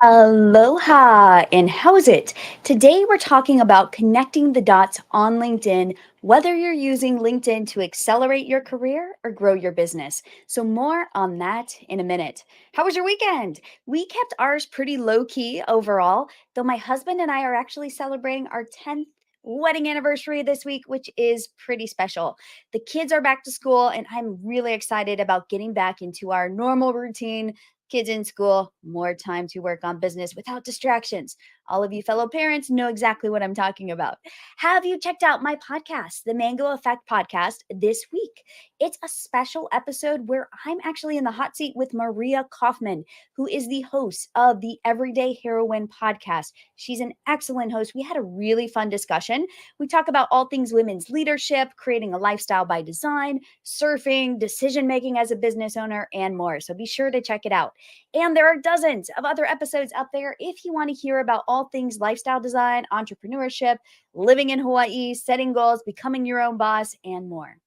Aloha, and how's it? Today we're talking about connecting the dots on LinkedIn, whether you're using LinkedIn to accelerate your career or grow your business. So, more on that in a minute. How was your weekend? We kept ours pretty low key overall, though my husband and I are actually celebrating our 10th wedding anniversary this week, which is pretty special. The kids are back to school, and I'm really excited about getting back into our normal routine. Kids in school, more time to work on business without distractions. All of you fellow parents know exactly what I'm talking about. Have you checked out my podcast, the Mango Effect podcast, this week? It's a special episode where I'm actually in the hot seat with Maria Kaufman, who is the host of the Everyday Heroine podcast. She's an excellent host. We had a really fun discussion. We talk about all things women's leadership, creating a lifestyle by design, surfing, decision making as a business owner, and more. So be sure to check it out. And there are dozens of other episodes out there if you want to hear about all things lifestyle design, entrepreneurship, living in Hawaii, setting goals, becoming your own boss, and more.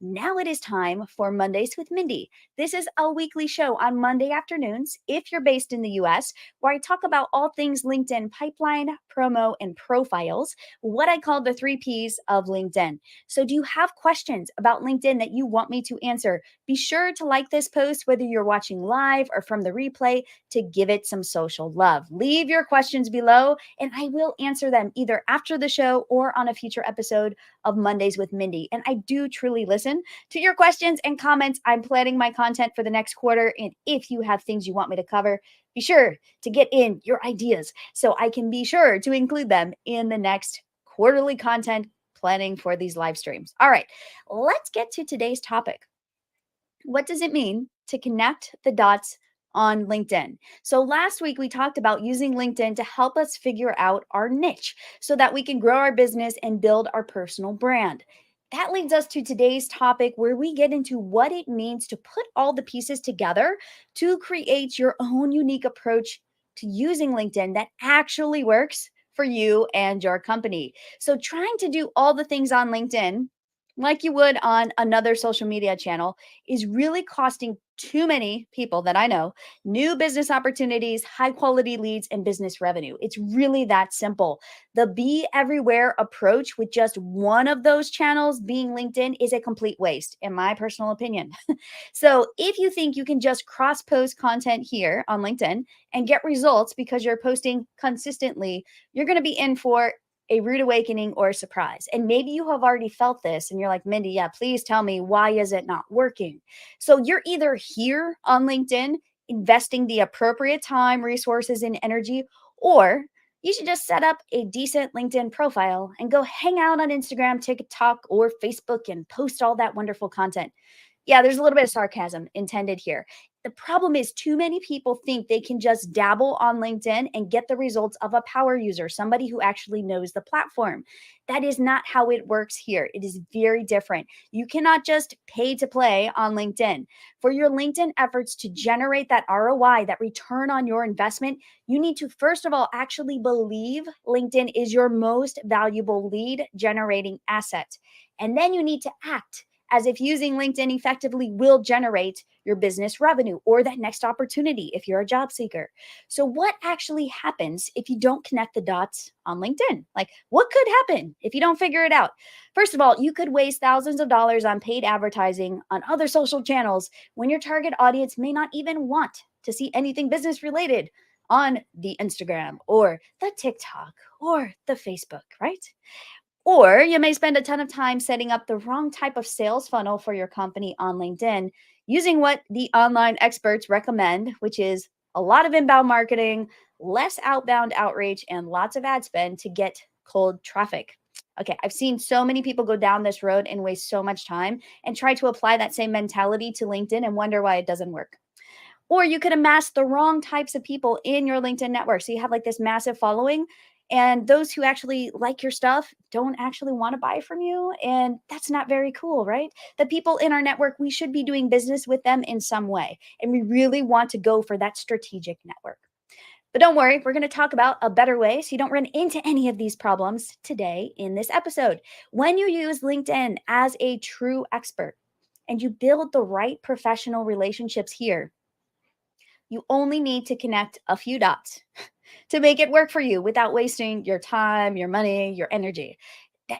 Now it is time for Mondays with Mindy. This is a weekly show on Monday afternoons, if you're based in the US, where I talk about all things LinkedIn pipeline, promo, and profiles, what I call the three P's of LinkedIn. So, do you have questions about LinkedIn that you want me to answer? Be sure to like this post, whether you're watching live or from the replay, to give it some social love. Leave your questions below, and I will answer them either after the show or on a future episode of Mondays with Mindy. And I do truly listen to your questions and comments. I'm planning my content for the next quarter. And if you have things you want me to cover, be sure to get in your ideas so I can be sure to include them in the next quarterly content planning for these live streams. All right, let's get to today's topic. What does it mean to connect the dots on LinkedIn? So, last week we talked about using LinkedIn to help us figure out our niche so that we can grow our business and build our personal brand. That leads us to today's topic where we get into what it means to put all the pieces together to create your own unique approach to using LinkedIn that actually works for you and your company. So, trying to do all the things on LinkedIn like you would on another social media channel is really costing too many people that I know new business opportunities, high quality leads, and business revenue. It's really that simple. The be everywhere approach with just one of those channels being LinkedIn is a complete waste, in my personal opinion. So if you think you can just cross post content here on LinkedIn and get results because you're posting consistently, you're going to be in for a rude awakening or a surprise. And maybe you have already felt this and you're like, Mindy, yeah, please tell me, why is it not working? So you're either here on LinkedIn investing the appropriate time, resources, and energy, or you should just set up a decent LinkedIn profile and go hang out on Instagram, TikTok, or Facebook and post all that wonderful content. Yeah, there's a little bit of sarcasm intended here. The problem is too many people think they can just dabble on LinkedIn and get the results of a power user, somebody who actually knows the platform. That is not how it works here. It is very different. You cannot just pay to play on LinkedIn. For your LinkedIn efforts to generate that ROI, that return on your investment, you need to first of all actually believe LinkedIn is your most valuable lead generating asset. And then you need to act as if using LinkedIn effectively will generate your business revenue or that next opportunity if you're a job seeker. So, what actually happens if you don't connect the dots on LinkedIn? Like, what could happen if you don't figure it out? First of all, you could waste thousands of dollars on paid advertising on other social channels when your target audience may not even want to see anything business related on the Instagram or the TikTok or the Facebook, right? Or you may spend a ton of time setting up the wrong type of sales funnel for your company on LinkedIn using what the online experts recommend, which is a lot of inbound marketing, less outbound outreach, and lots of ad spend to get cold traffic. Okay, I've seen so many people go down this road and waste so much time and try to apply that same mentality to LinkedIn and wonder why it doesn't work. Or you could amass the wrong types of people in your LinkedIn network. So you have like this massive following, and those who actually like your stuff don't actually want to buy from you. And that's not very cool, right? The people in our network, we should be doing business with them in some way. And we really want to go for that strategic network. But don't worry, we're going to talk about a better way so you don't run into any of these problems today in this episode. When you use LinkedIn as a true expert and you build the right professional relationships here, You only need to connect a few dots to make it work for you without wasting your time, your money, your energy.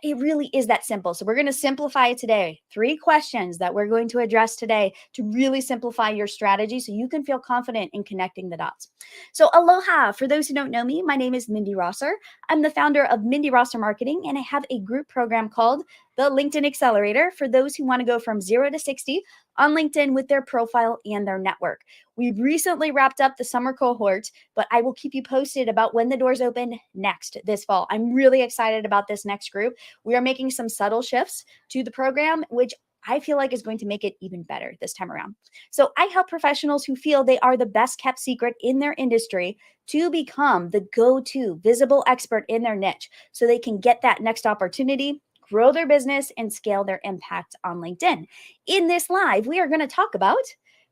It really is that simple. So we're going to simplify it today. 3 questions that we're going to address today to really simplify your strategy so you can feel confident in connecting the dots. So aloha, for those who don't know me, my name is Mindy Rosser. I'm the founder of Mindi Rosser Marketing, and I have a group program called the LinkedIn Accelerator for those who want to go from 0 to 60 on LinkedIn with their profile and their network. We've recently wrapped up the summer cohort, but I will keep you posted about when the doors open next this fall. I'm really excited about this next group. We are making some subtle shifts to the program, which I feel like is going to make it even better this time around. So I help professionals who feel they are the best kept secret in their industry to become the go-to visible expert in their niche so they can get that next opportunity, grow their business, and scale their impact on LinkedIn. In this live, we are going to talk about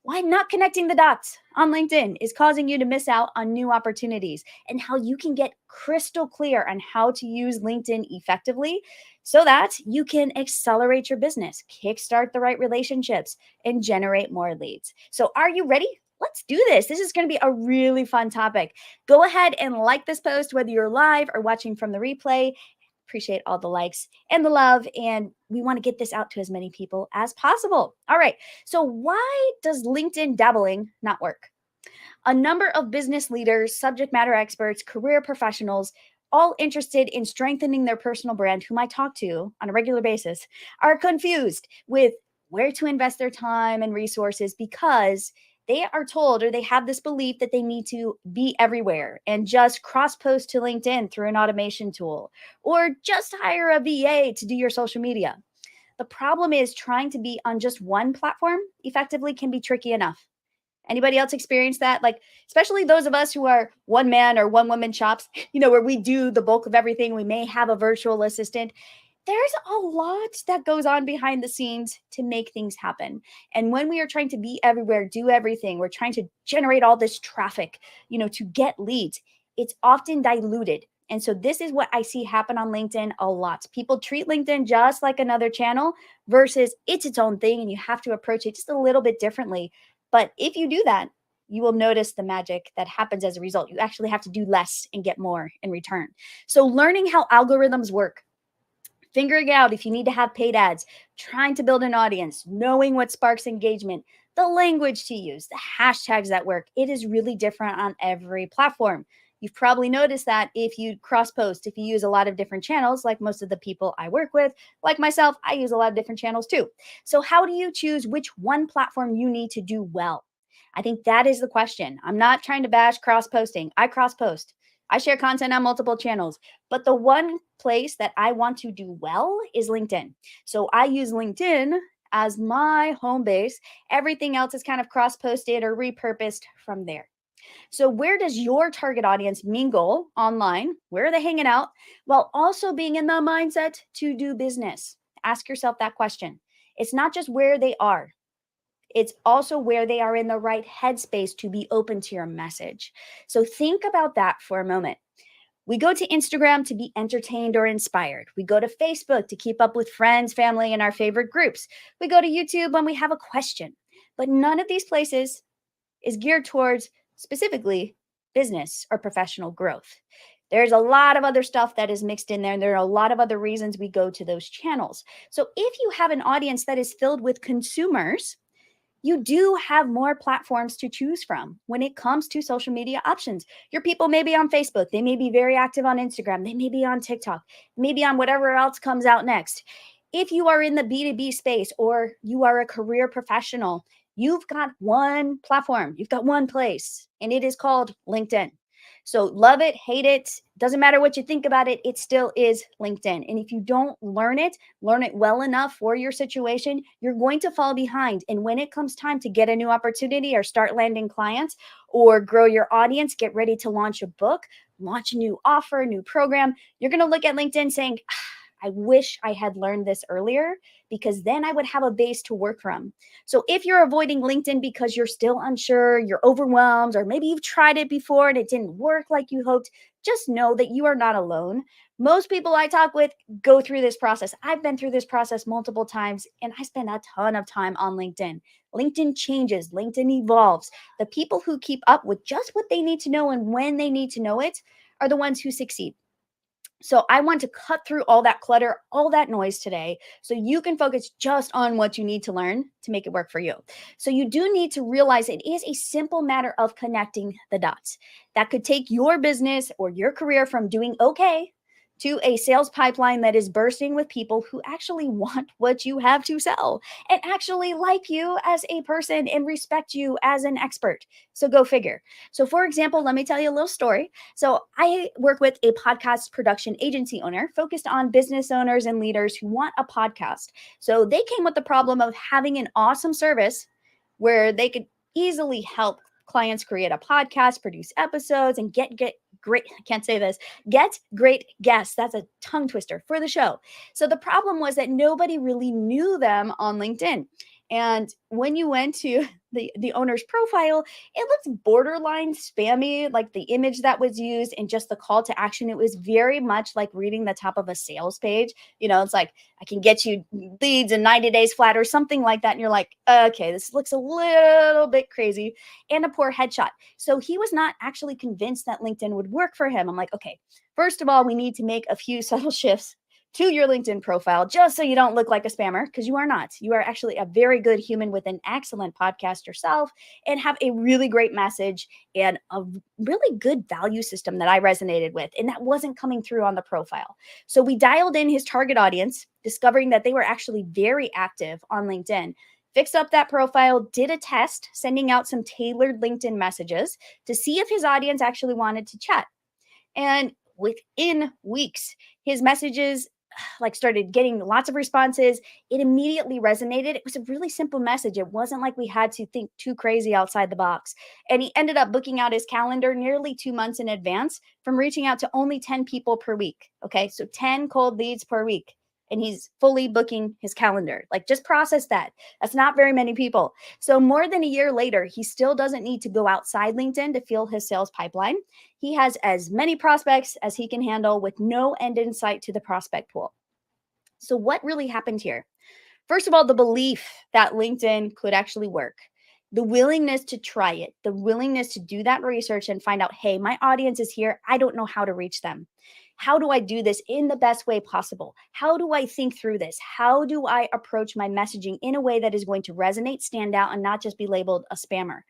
why not connecting the dots on LinkedIn is causing you to miss out on new opportunities, and how you can get crystal clear on how to use LinkedIn effectively so that you can accelerate your business, kickstart the right relationships, and generate more leads. So, are you ready? Let's do this. This is going to be a really fun topic. Go ahead and like this post, whether you're live or watching from the replay. Appreciate all the likes and the love. And we want to get this out to as many people as possible. All right. So, why does LinkedIn dabbling not work? A number of business leaders, subject matter experts, career professionals, all interested in strengthening their personal brand, whom I talk to on a regular basis, are confused with where to invest their time and resources because they are told, or they have this belief that they need to be everywhere and just cross post to LinkedIn through an automation tool, or just hire a VA to do your social media. The problem is trying to be on just one platform effectively can be tricky enough. Anybody else experience that? Like, especially those of us who are one man or one woman shops, where we do the bulk of everything. We may have a virtual assistant. There's a lot that goes on behind the scenes to make things happen. And when we are trying to be everywhere, do everything, we're trying to generate all this traffic, to get leads, it's often diluted. And so this is what I see happen on LinkedIn a lot. People treat LinkedIn just like another channel versus it's its own thing, and you have to approach it just a little bit differently. But if you do that, you will notice the magic that happens as a result. You actually have to do less and get more in return. So learning how algorithms work, figuring out if you need to have paid ads, trying to build an audience, knowing what sparks engagement, the language to use, the hashtags that work. It is really different on every platform. You've probably noticed that if you cross post, if you use a lot of different channels, like most of the people I work with, like myself, I use a lot of different channels too. So, how do you choose which one platform you need to do well? I think that is the question. I'm not trying to bash cross posting. I cross post. I share content on multiple channels, but the one place that I want to do well is LinkedIn. So I use LinkedIn as my home base. Everything else is kind of cross posted or repurposed from there. So, where does your target audience mingle online? Where are they hanging out? While also being in the mindset to do business. Ask yourself that question. It's not just where they are, it's also where they are in the right headspace to be open to your message. So think about that for a moment. We go to Instagram to be entertained or inspired. We go to Facebook to keep up with friends, family, and our favorite groups. We go to YouTube when we have a question. But none of these places is geared towards specifically business or professional growth. There's a lot of other stuff that is mixed in there, and there are a lot of other reasons we go to those channels. So if you have an audience that is filled with consumers, you do have more platforms to choose from when it comes to social media options. Your people may be on Facebook. They may be very active on Instagram. They may be on TikTok, maybe on whatever else comes out next. If you are in the B2B space or you are a career professional, you've got one platform, you've got one place, and it is called LinkedIn. So love it, hate it, doesn't matter what you think about it, it still is LinkedIn. And if you don't learn it well enough for your situation, you're going to fall behind. And when it comes time to get a new opportunity or start landing clients or grow your audience, get ready to launch a book, launch a new offer, new program, you're going to look at LinkedIn saying, I wish I had learned this earlier because then I would have a base to work from. So if you're avoiding LinkedIn because you're still unsure, you're overwhelmed, or maybe you've tried it before and it didn't work like you hoped, just know that you are not alone. Most people I talk with go through this process. I've been through this process multiple times and I spend a ton of time on LinkedIn. LinkedIn changes, LinkedIn evolves. The people who keep up with just what they need to know and when they need to know it are the ones who succeed. So I want to cut through all that clutter, all that noise today, so you can focus just on what you need to learn to make it work for you. So you do need to realize it is a simple matter of connecting the dots. That could take your business or your career from doing okay to a sales pipeline that is bursting with people who actually want what you have to sell and actually like you as a person and respect you as an expert. So go figure. So for example, let me tell you a little story. So I work with a podcast production agency owner focused on business owners and leaders who want a podcast. So they came with the problem of having an awesome service where they could easily help clients create a podcast, produce episodes, and get great, I can't say this, get great guests. That's a tongue twister for the show. So the problem was that nobody really knew them on LinkedIn. And when you went to the owner's profile, it looked borderline spammy, like the image that was used and just the call to action. It was very much like reading the top of a sales page. It's like, I can get you leads in 90 days flat or something like that. And you're like, okay, this looks a little bit crazy, and a poor headshot. So he was not actually convinced that LinkedIn would work for him. I'm like, okay, first of all, we need to make a few subtle shifts to your LinkedIn profile just so you don't look like a spammer, because you are not. You are actually a very good human with an excellent podcast yourself and have a really great message and a really good value system that I resonated with. And that wasn't coming through on the profile. So we dialed in his target audience, discovering that they were actually very active on LinkedIn. Fixed up that profile, did a test, sending out some tailored LinkedIn messages to see if his audience actually wanted to chat. And within weeks, his messages started getting lots of responses. It immediately resonated. It was a really simple message. It wasn't like we had to think too crazy outside the box. And he ended up booking out his calendar nearly 2 months in advance from reaching out to only 10 people per week. Okay. So 10 cold leads per week. And he's fully booking his calendar. Like, just process that. That's not very many people. So more than a year later, he still doesn't need to go outside LinkedIn to fuel his sales pipeline. He has as many prospects as he can handle with no end in sight to the prospect pool. So what really happened here? First of all, the belief that LinkedIn could actually work, the willingness to try it, the willingness to do that research and find out, hey, my audience is here. I don't know how to reach them. How do I do this in the best way possible? How do I think through this? How do I approach my messaging in a way that is going to resonate, stand out, and not just be labeled a spammer?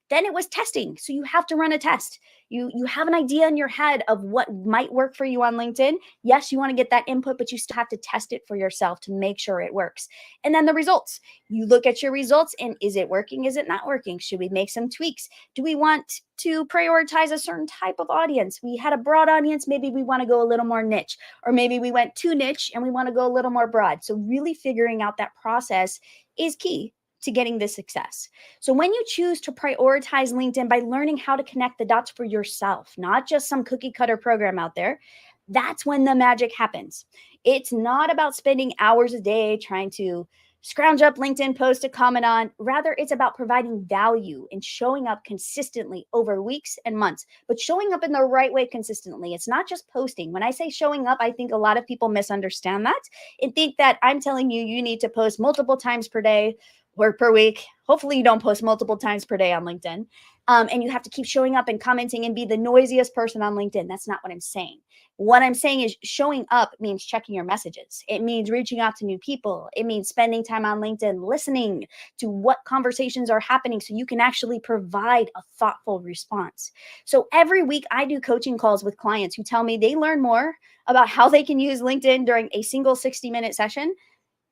Then it was testing. So you have to run a test. You have an idea in your head of what might work for you on LinkedIn. Yes, you want to get that input, but you still have to test it for yourself to make sure it works. And then the results. You look at your results and is it working? Is it not working? Should we make some tweaks? Do we want to prioritize a certain type of audience? We had a broad audience. Maybe we want to go a little more niche, or maybe we went too niche and we want to go a little more broad. So really figuring out that process is key to getting this success. So when you choose to prioritize LinkedIn by learning how to connect the dots for yourself, not just some cookie cutter program out there, that's when the magic happens. It's not about spending hours a day trying to scrounge up LinkedIn posts to comment on. Rather, it's about providing value and showing up consistently over weeks and months, but showing up in the right way consistently. It's not just posting. When I say showing up, I think a lot of people misunderstand that and think that I'm telling you, you need to post multiple times per day or per week. Hopefully you don't post multiple times per day on LinkedIn. And you have to keep showing up and commenting and be the noisiest person on LinkedIn. That's not what I'm saying. What I'm saying is showing up means checking your messages. It means reaching out to new people. It means spending time on LinkedIn, listening to what conversations are happening so you can actually provide a thoughtful response. So every week I do coaching calls with clients who tell me they learn more about how they can use LinkedIn during a single 60-minute session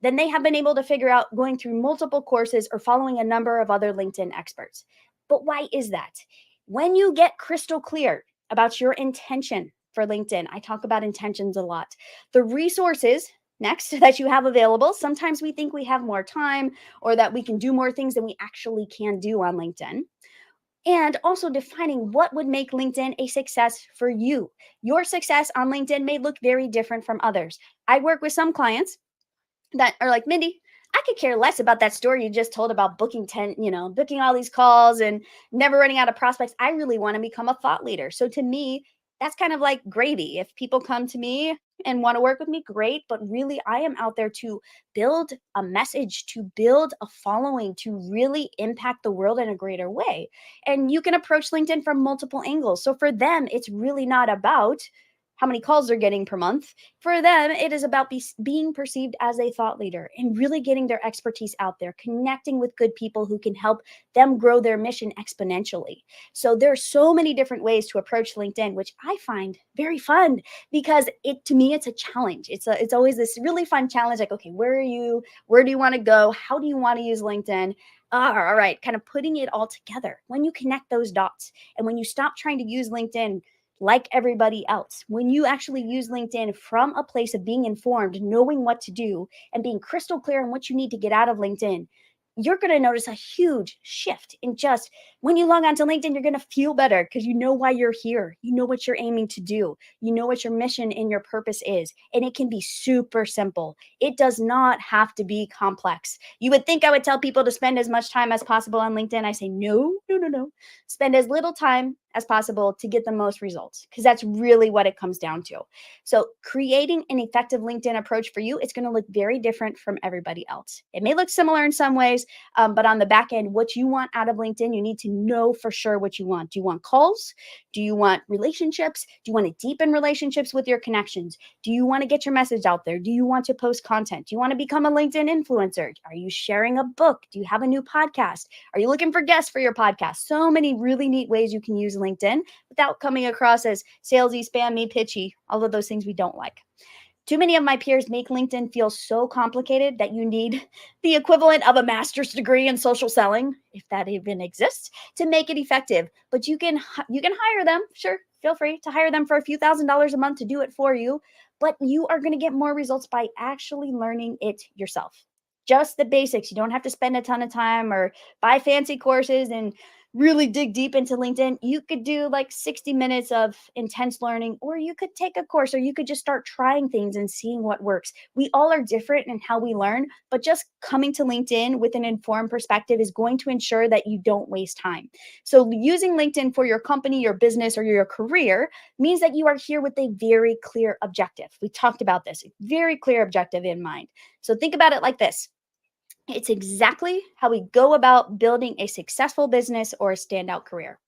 then they have been able to figure out going through multiple courses or following a number of other LinkedIn experts. But why is that? When you get crystal clear about your intention for LinkedIn, I talk about intentions a lot. The resources next that you have available, sometimes we think we have more time or that we can do more things than we actually can do on LinkedIn. and also defining what would make LinkedIn a success for you. Your success on LinkedIn may look very different from others. I work with some clients that are like, Mindy, I could care less about that story you just told about booking 10, booking all these calls and never running out of prospects. I really want to become a thought leader. So to me, that's kind of like gravy. If people come to me and want to work with me, great. But really, I am out there to build a message, to build a following, to really impact the world in a greater way. And you can approach LinkedIn from multiple angles. So for them, it's really not about how many calls they're getting per month. For them, it is about being perceived as a thought leader and really getting their expertise out there, connecting with good people who can help them grow their mission exponentially. So there are so many different ways to approach LinkedIn, which I find very fun because it to me it's a challenge. It's always this really fun challenge. Like, okay, where are you? Where do you want to go? How do you want to use LinkedIn? All right, kind of putting it all together. When you connect those dots and when you stop trying to use LinkedIn like everybody else. When you actually use LinkedIn from a place of being informed, knowing what to do, and being crystal clear on what you need to get out of LinkedIn, you're going to notice a huge shift in just when you log on to LinkedIn, you're going to feel better because you know why you're here. You know what you're aiming to do. You know what your mission and your purpose is. And it can be super simple. It does not have to be complex. You would think I would tell people to spend as much time as possible on LinkedIn. I say, no, no, no, no. Spend as little time as possible to get the most results because that's really what it comes down to. So, creating an effective LinkedIn approach for you, it's going to look very different from everybody else. It may look similar in some ways, but on the back end, what you want out of LinkedIn, you need to know for sure what you want. Do you want calls? Do you want relationships? Do you want to deepen relationships with your connections? Do you want to get your message out there? Do you want to post content? Do you want to become a LinkedIn influencer? Are you sharing a book? Do you have a new podcast? Are you looking for guests for your podcast? So many really neat ways you can use LinkedIn without coming across as salesy, spammy, pitchy, all of those things we don't like. Too many of my peers make LinkedIn feel so complicated that you need the equivalent of a master's degree in social selling, if that even exists, to make it effective. But you can hire them, sure, feel free to hire them for a few $1,000s a month to do it for you, but you are going to get more results by actually learning it yourself. Just the basics. You don't have to spend a ton of time or buy fancy courses and really dig deep into LinkedIn. You could do like 60 minutes of intense learning, or you could take a course, or you could just start trying things and seeing what works. We all are different in how we learn, but just coming to LinkedIn with an informed perspective is going to ensure that you don't waste time. So, using LinkedIn for your company, your business, or your career means that you are here with a very clear objective. We talked about this, a very clear objective in mind. So, think about it like this. It's exactly how we go about building a successful business or a standout career.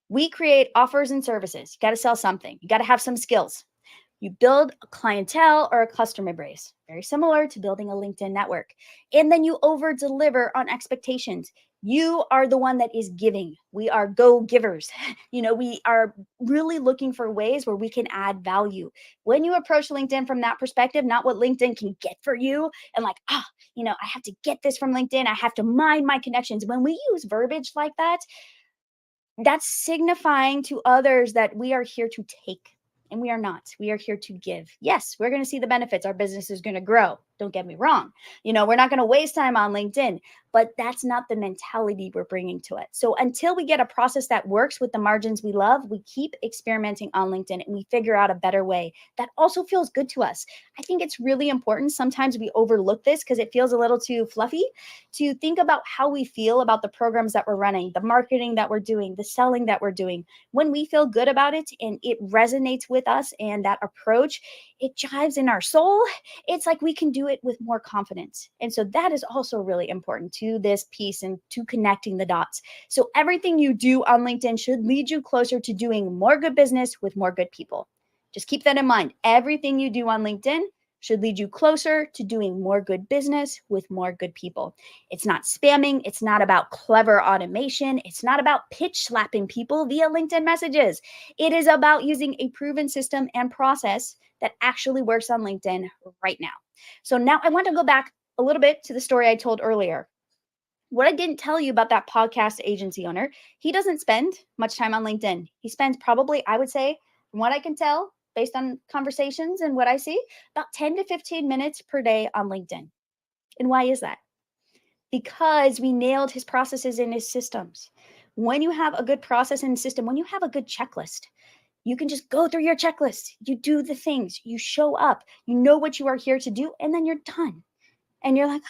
We create offers and services. You got to sell something, you got to have some skills. You build a clientele or a customer base, very similar to building a LinkedIn network. And then you over deliver on expectations. You are the one that is giving. We are go givers. We are really looking for ways where we can add value. When you approach LinkedIn from that perspective, not what LinkedIn can get for you, and like, I have to get this from LinkedIn. I have to mine my connections. When we use verbiage like that, that's signifying to others that we are here to take and we are not. We are here to give. Yes, we're going to see the benefits. Our business is going to grow. Don't get me wrong. We're not going to waste time on LinkedIn, but that's not the mentality we're bringing to it. So until we get a process that works with the margins we love, we keep experimenting on LinkedIn and we figure out a better way that also feels good to us. I think it's really important. Sometimes we overlook this because it feels a little too fluffy to think about how we feel about the programs that we're running, the marketing that we're doing, the selling that we're doing. When we feel good about it and it resonates with us and that approach, it jives in our soul. It's like we can do it with more confidence. And so that is also really important to this piece and to connecting the dots. So everything you do on LinkedIn should lead you closer to doing more good business with more good people. Just keep that in mind. Everything you do on LinkedIn should lead you closer to doing more good business with more good people. It's not spamming. It's not about clever automation. It's not about pitch slapping people via LinkedIn messages. It is about using a proven system and process that actually works on LinkedIn right now. So now I want to go back a little bit to the story I told earlier. What I didn't tell you about that podcast agency owner, he doesn't spend much time on LinkedIn. He spends probably, I would say, from what I can tell, based on conversations and what I see, about 10 to 15 minutes per day on LinkedIn. And why is that? Because we nailed his processes and his systems. When you have a good process and system, when you have a good checklist, you can just go through your checklist. You do the things, you show up, you know what you are here to do, and then you're done. And you're like,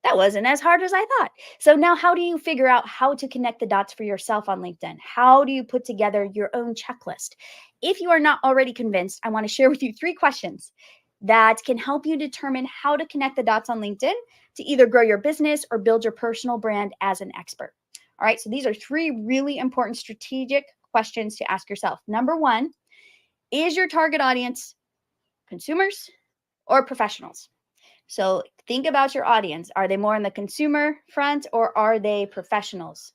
that wasn't as hard as I thought. So now, how do you figure out how to connect the dots for yourself on LinkedIn? How do you put together your own checklist? If you are not already convinced, I want to share with you 3 questions that can help you determine how to connect the dots on LinkedIn to either grow your business or build your personal brand as an expert. All right, so these are 3 really important strategic questions to ask yourself. Number 1, is your target audience consumers or professionals? So think about your audience. Are they more in the consumer front or are they professionals?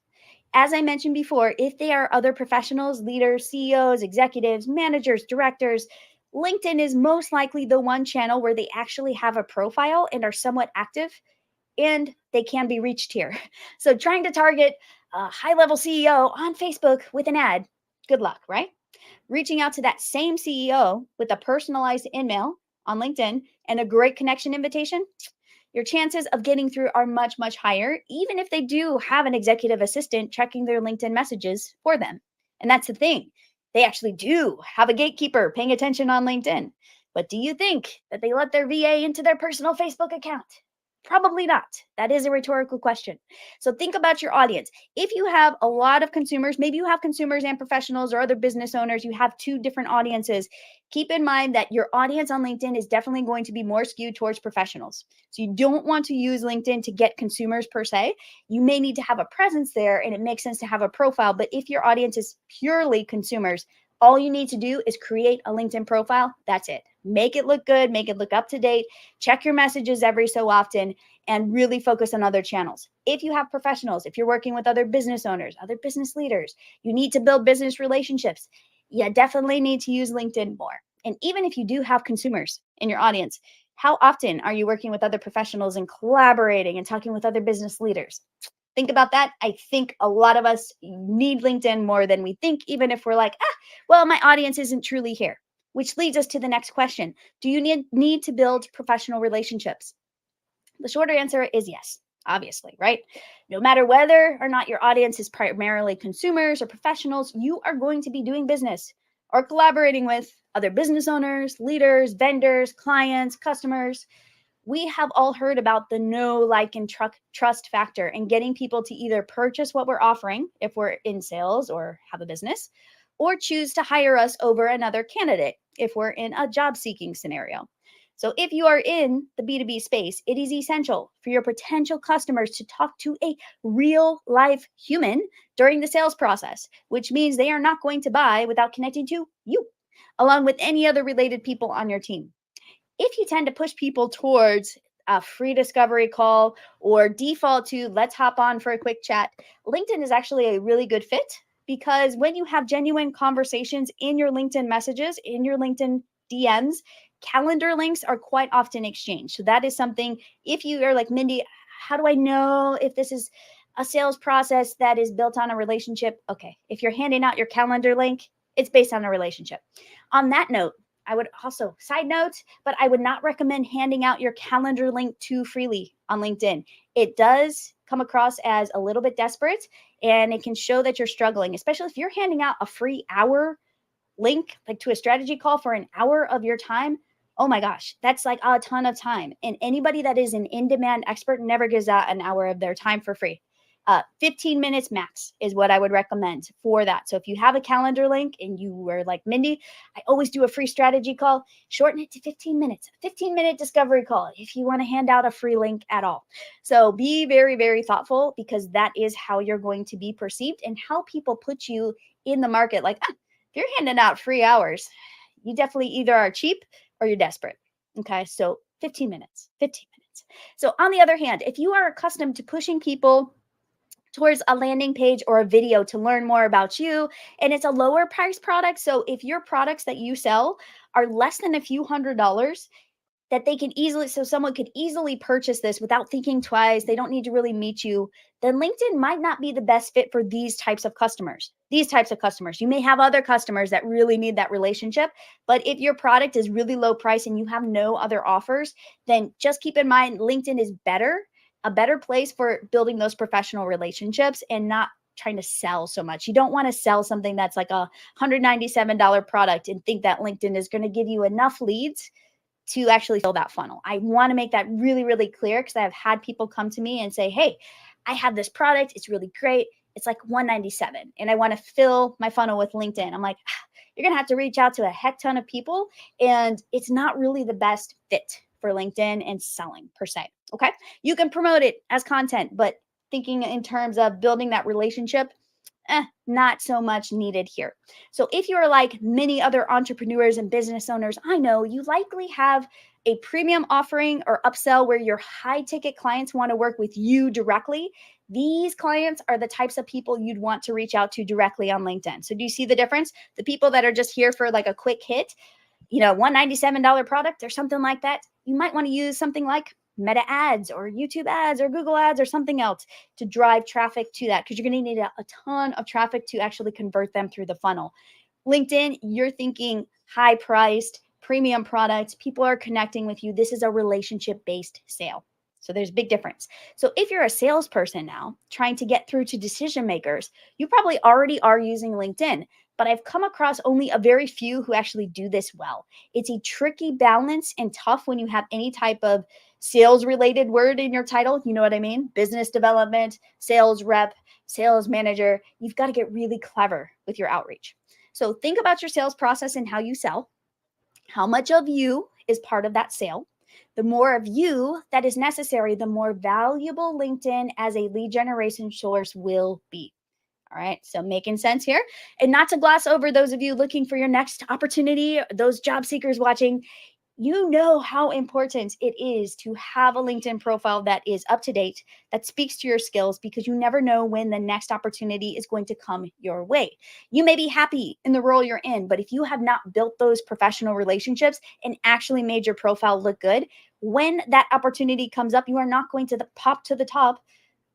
As I mentioned before, if they are other professionals, leaders, CEOs, executives, managers, directors, LinkedIn is most likely the one channel where they actually have a profile and are somewhat active, and they can be reached here. So trying to target a high level CEO on Facebook with an ad, good luck, right? Reaching out to that same CEO with a personalized email on LinkedIn and a great connection invitation, your chances of getting through are much, much higher, even if they do have an executive assistant checking their LinkedIn messages for them. And that's the thing. They actually do have a gatekeeper paying attention on LinkedIn. But do you think that they let their VA into their personal Facebook account? Probably not. That is a rhetorical question. So think about your audience. If you have a lot of consumers, maybe you have consumers and professionals or other business owners, you have 2 different audiences. Keep in mind that your audience on LinkedIn is definitely going to be more skewed towards professionals. So you don't want to use LinkedIn to get consumers per se. You may need to have a presence there and it makes sense to have a profile. But if your audience is purely consumers, all you need to do is create a LinkedIn profile. That's it. Make it look good, make it look up to date, check your messages every so often, and really focus on other channels. If you have professionals, if you're working with other business owners, other business leaders, you need to build business relationships. You definitely need to use LinkedIn more. And even if you do have consumers in your audience, how often are you working with other professionals and collaborating and talking with other business leaders? Think about that. I think a lot of us need LinkedIn more than we think, even if we're like, well, my audience isn't truly here. Which leads us to the next question. Do you need to build professional relationships? The shorter answer is yes, obviously, right? No matter whether or not your audience is primarily consumers or professionals, you are going to be doing business or collaborating with other business owners, leaders, vendors, clients, customers. We have all heard about the know, like, and trust factor and getting people to either purchase what we're offering if we're in sales or have a business, or choose to hire us over another candidate if we're in a job seeking scenario. So, if you are in the B2B space, it is essential for your potential customers to talk to a real life human during the sales process, which means they are not going to buy without connecting to you, along with any other related people on your team. If you tend to push people towards a free discovery call or default to let's hop on for a quick chat, LinkedIn is actually a really good fit because when you have genuine conversations in your LinkedIn messages, in your LinkedIn DMs, calendar links are quite often exchanged. So that is something, if you are like, Mindy, how do I know if this is a sales process that is built on a relationship? Okay, if you're handing out your calendar link, it's based on a relationship. On that note, I would also, side note, but I would not recommend handing out your calendar link too freely on LinkedIn. It does come across as a little bit desperate and it can show that you're struggling, especially if you're handing out a free hour link, like to a strategy call for an hour of your time. Oh my gosh, that's like a ton of time. And anybody that is an in demand expert never gives out an hour of their time for free. 15 minutes max is what I would recommend for that. So if you have a calendar link and you were like, Mindy, I always do a free strategy call, shorten it to 15 minutes, 15-minute discovery call if you want to hand out a free link at all. So be very, very thoughtful because that is how you're going to be perceived and how people put you in the market. Like, if you're handing out free hours, you definitely either are cheap or you're desperate. Okay, so 15 minutes, 15 minutes. So on the other hand, if you are accustomed to pushing people towards a landing page or a video to learn more about you, and it's a lower price product. So if your products that you sell are less than a few $100s, that they can easily, so someone could easily purchase this without thinking twice, they don't need to really meet you, then LinkedIn might not be the best fit for these types of customers. These types of customers. You may have other customers that really need that relationship, but if your product is really low price and you have no other offers, then just keep in mind LinkedIn is better, a better place for building those professional relationships and not trying to sell so much. You don't want to sell something that's like a $197 product and think that LinkedIn is going to give you enough leads to actually fill that funnel. I want to make that really, really clear because I've had people come to me and say, hey, I have this product. It's really great. It's like 197 and I want to fill my funnel with LinkedIn. I'm like, you're going to have to reach out to a heck ton of people. And it's not really the best fit for LinkedIn and selling per se. Okay. You can promote it as content, but thinking in terms of building that relationship, not so much needed here. So if you're like many other entrepreneurs and business owners, I know you likely have a premium offering or upsell where your high ticket clients want to work with you directly. These clients are the types of people you'd want to reach out to directly on LinkedIn. So do you see the difference? The people that are just here for like a quick hit, $197 product or something like that, you might want to use something like Meta ads or YouTube ads or Google ads or something else to drive traffic to that because you're going to need a ton of traffic to actually convert them through the funnel. LinkedIn, you're thinking high priced, premium products. People are connecting with you. This is a relationship based sale. So there's a big difference. So if you're a salesperson now trying to get through to decision makers, you probably already are using LinkedIn, but I've come across only a very few who actually do this well. It's a tricky balance and tough when you have any type of sales related word in your title. You know what I mean? Business development, sales rep, sales manager. You've got to get really clever with your outreach. So think about your sales process and how you sell. How much of you is part of that sale? The more of you that is necessary, the more valuable LinkedIn as a lead generation source will be. All right. So making sense here. And not to gloss over those of you looking for your next opportunity, those job seekers watching, you know how important it is to have a LinkedIn profile that is up to date, that speaks to your skills, because you never know when the next opportunity is going to come your way. You may be happy in the role you're in, but if you have not built those professional relationships and actually made your profile look good, when that opportunity comes up, you are not going to pop to the top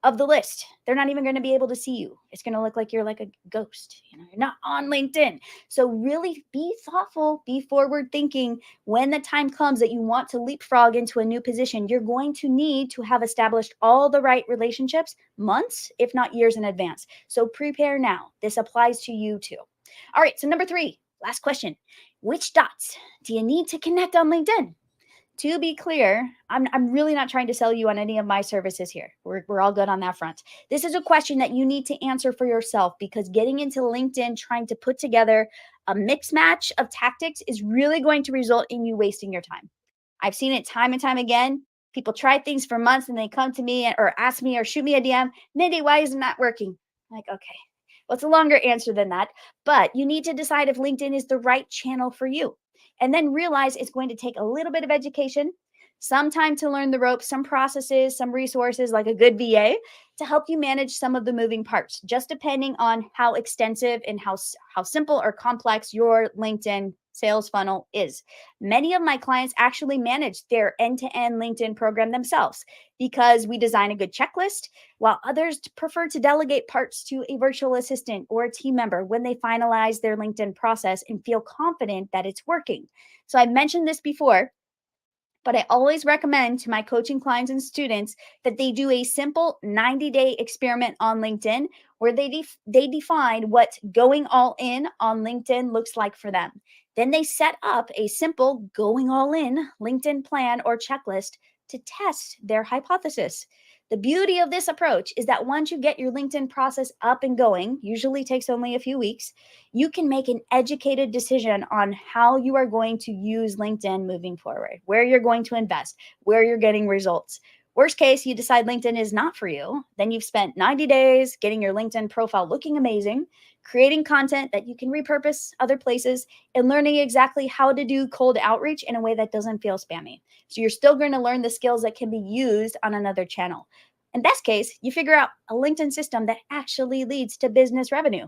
of the list. They're not even going to be able to see you. It's going to look like you're like a ghost. You're not on LinkedIn. So really be thoughtful, be forward thinking. When the time comes that you want to leapfrog into a new position, you're going to need to have established all the right relationships months, if not years in advance. So prepare now. This applies to you too. All right. So number 3, last question. Which dots do you need to connect on LinkedIn? To be clear, I'm really not trying to sell you on any of my services here. We're all good on that front. This is a question that you need to answer for yourself, because getting into LinkedIn trying to put together a mix match of tactics is really going to result in you wasting your time. I've seen it time and time again. People try things for months and they come to me or ask me or shoot me a DM, Mindi, why isn't that working? I'm like, okay, well, it's a longer answer than that, but you need to decide if LinkedIn is the right channel for you. And then realize it's going to take a little bit of education, some time to learn the ropes, some processes, some resources like a good VA to help you manage some of the moving parts, just depending on how extensive and how simple or complex your LinkedIn sales funnel is. Many of my clients actually manage their end-to-end LinkedIn program themselves because we design a good checklist, while others prefer to delegate parts to a virtual assistant or a team member when they finalize their LinkedIn process and feel confident that it's working. So I mentioned this before, but I always recommend to my coaching clients and students that they do a simple 90-day experiment on LinkedIn where they define what going all in on LinkedIn looks like for them. Then they set up a simple going all in LinkedIn plan or checklist to test their hypothesis. The beauty of this approach is that once you get your LinkedIn process up and going, usually takes only a few weeks, you can make an educated decision on how you are going to use LinkedIn moving forward, where you're going to invest, where you're getting results. Worst case, you decide LinkedIn is not for you. Then you've spent 90 days getting your LinkedIn profile looking amazing, creating content that you can repurpose other places, and learning exactly how to do cold outreach in a way that doesn't feel spammy. So you're still going to learn the skills that can be used on another channel. In best case, you figure out a LinkedIn system that actually leads to business revenue,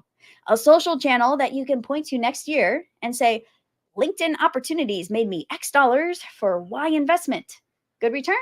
a social channel that you can point to next year and say, LinkedIn opportunities made me X dollars for Y investment. Good return?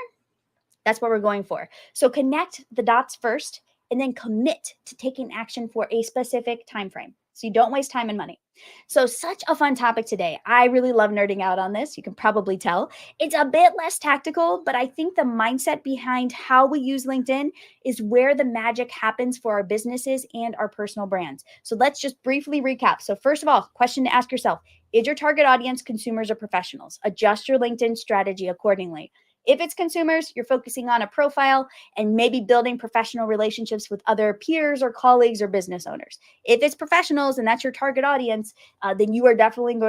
That's what we're going for. So connect the dots first and then commit to taking action for a specific time frame. so you don't waste time and money. So, such a fun topic today. I really love nerding out on this. You can probably tell. It's a bit less tactical, but I think the mindset behind how we use LinkedIn is where the magic happens for our businesses and our personal brands. So, let's just briefly recap. So, first of all, question to ask yourself: is your target audience consumers or professionals? Adjust your LinkedIn strategy accordingly. If it's consumers, you're focusing on a profile and maybe building professional relationships with other peers or colleagues or business owners. If it's professionals and that's your target audience, then you are definitely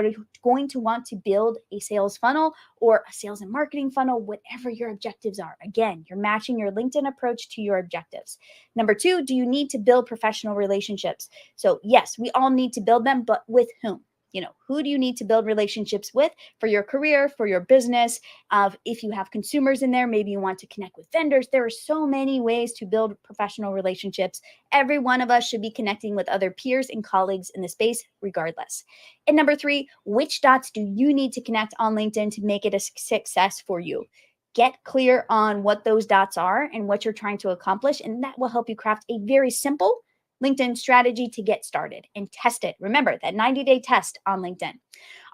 going to want to build a sales funnel or a sales and marketing funnel, whatever your objectives are. Again, you're matching your LinkedIn approach to your objectives. Number two, do you need to build professional relationships? So, yes, we all need to build them, but with whom? Who do you need to build relationships with for your career, for your business? If you have consumers in there, maybe you want to connect with vendors. There are so many ways to build professional relationships. Every one of us should be connecting with other peers and colleagues in the space, regardless. And number three, which dots do you need to connect on LinkedIn to make it a success for you? Get clear on what those dots are and what you're trying to accomplish, and that will help you craft a very simple LinkedIn strategy to get started and test it. Remember that 90-day test on LinkedIn.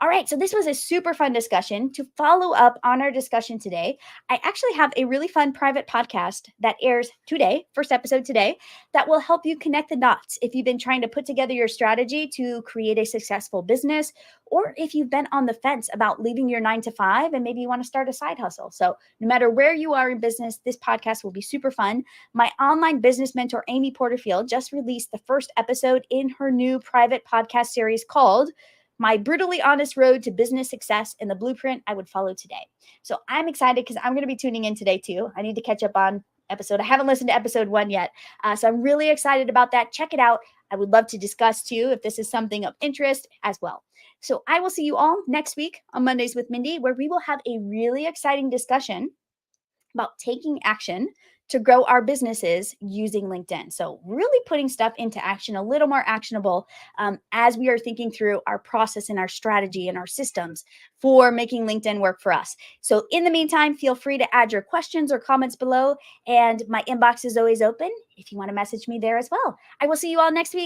All right, so this was a super fun discussion. To follow up on our discussion today, I actually have a really fun private podcast that airs today, first episode today, that will help you connect the dots if you've been trying to put together your strategy to create a successful business, or if you've been on the fence about leaving your 9 to 5 and maybe you want to start a side hustle. So, no matter where you are in business, this podcast will be super fun. My online business mentor, Amy Porterfield, just released the first episode in her new private podcast series called My Brutally Honest Road to Business Success and the Blueprint I Would Follow Today. So I'm excited because I'm going to be tuning in today too. I need to catch up on episode. I haven't listened to episode 1 yet. So I'm really excited about that. Check it out. I would love to discuss too if this is something of interest as well. So I will see you all next week on Mondays with Mindy, where we will have a really exciting discussion about taking action to grow our businesses using LinkedIn. So really putting stuff into action, a little more actionable as we are thinking through our process and our strategy and our systems for making LinkedIn work for us. So in the meantime, feel free to add your questions or comments below. And my inbox is always open if you want to message me there as well. I will see you all next week.